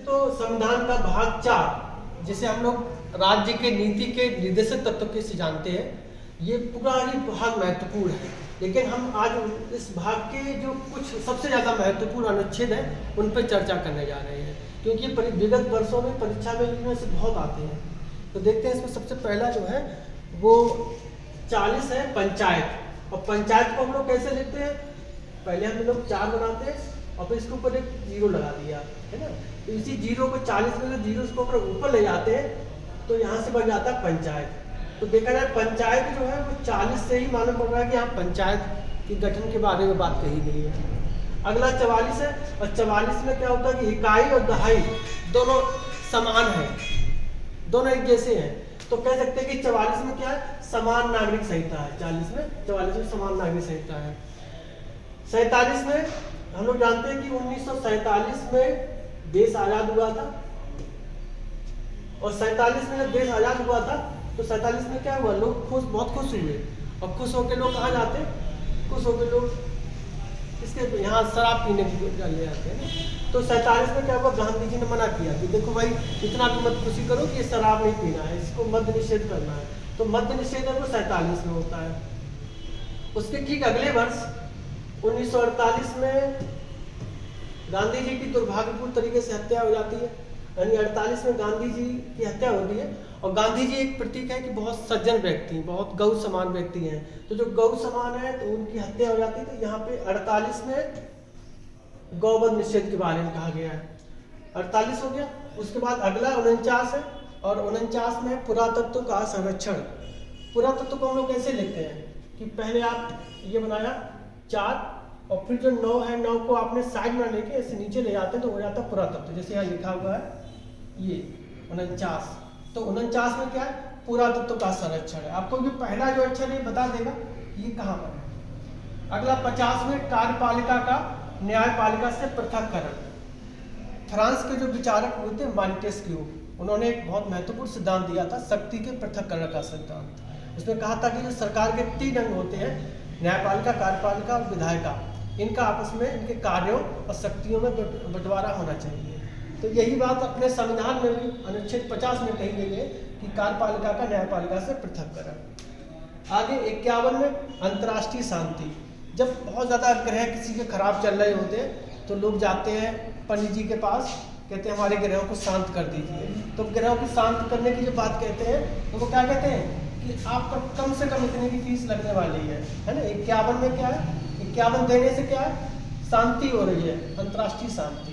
तो संविधान का भाग 4, जिसे हम लोग राज्य के नीति के निर्देशक तत्व के से जानते हैं, ये पूरा ही भाग महत्वपूर्ण है। लेकिन हम आज इस भाग के जो कुछ सबसे ज़्यादा महत्वपूर्ण अनुच्छेद हैं उन पर चर्चा करने जा रहे हैं, क्योंकि विगत वर्षों में परीक्षा में इनमें से बहुत आते हैं। तो देखते हैं, इसमें सबसे पहला जो है वो 40 है, पंचायत। और पंचायत को हम लोग कैसे लिखते हैं? पहले हम लोग 4 बनाते हैं और फिर इसके ऊपर एक 0 लगा दिया, है ना। तो इसी 0 को 40 में से 0 को अगर ऊपर ले जाते हैं तो यहाँ से बन जाता है पंचायत। तो देखा जाए पंचायत जो है वो 40 से ही मालूम पड़ रहा है कि यहाँ पंचायत के गठन के बारे में बात कही गई है। अगला 44 है, और 44 में क्या होता है कि इकाई और दहाई दोनों समान है, दोनों एक जैसे हैं। तो कह सकते हैं कि 44 में क्या है? समान नागरिक संहिता है। 44 में समान नागरिक संहिता है। 47 में हम लोग जानते हैं कि 1947 में देश आजाद हुआ था, और 47 में जब देश आजाद हुआ था तो 47 में क्या हुआ? लोग बहुत खुश हुए, और खुश होकर लोग कहाँ जाते? खुश होकर लोग इसके यहाँ शराब पीने की ले आते हैं ना। तो 47 में क्या हुआ? गांधी जी ने मना किया कि देखो भाई, इतना भी मत खुशी करो कि ये शराब नहीं पीना है, इसको मद्य निषेध करना है। तो मद्य निषेध है वो 47 में होता है। उसके ठीक अगले वर्ष 1948 में गांधी जी की दुर्भाग्यपूर्ण तरीके से हत्या हो जाती है। यानी 48 में गांधी जी की हत्या होती है। और गांधी जी एक प्रतीक है कि बहुत सज्जन व्यक्ति, बहुत गौ समान व्यक्ति हैं। तो जो गौ समान है तो उनकी हत्या हो जाती है। तो यहाँ पे 48 में गौवध निषेध के बारे में कहा गया है। 48 हो गया। उसके बाद अगला 49 है, और 49 में पुरातत्व का संरक्षण। पुरातत्व को हम लोग कैसे लिखते हैं कि पहले आप ये बनाया 4, और फिर जो 9 है, 9 को आपने साइड में लेके ऐसे नीचे ले जाते हैं तो हो जाता है पुरातत्व। जैसे यहाँ लिखा हुआ है ये 49। तो 49 में क्या है? पुरातत्व का संरक्षण है। आपको भी पहला जो अक्षर ये बता देगा ये कहाँ पर है। अगला 50 में कार्यपालिका का न्यायपालिका से पृथककरण। फ्रांस के जो विचारक हुए थे मॉन्टेस्क्यू, उन्होंने एक बहुत महत्वपूर्ण सिद्धांत दिया था, शक्ति के पृथककरण का सिद्धांत। उसमें कहा था कि जो सरकार के 3 अंग होते हैं, न्यायपालिका, कार्यपालिका और विधायिका, इनका आपस में इनके कार्यों और शक्तियों में बंटवारा होना चाहिए। तो यही बात अपने संविधान में भी अनुच्छेद 50 में कही गई है कि कार्यपालिका का न्यायपालिका से पृथककरण। आगे 51 में अंतर्राष्ट्रीय शांति। जब बहुत ज़्यादा ग्रह किसी के खराब चल रहे होते हैं तो लोग जाते हैं पंडित जी के पास, कहते हैं हमारे ग्रहों को शांत कर दीजिए। तो ग्रहों को शांत करने की जो बात कहते हैं तो वो क्या कहते हैं कि आपका कम से कम इतने की फीस लगने वाली है ना। 51 में क्या है? 51 देने से क्या है? शांति हो रही है, अंतर्राष्ट्रीय शांति।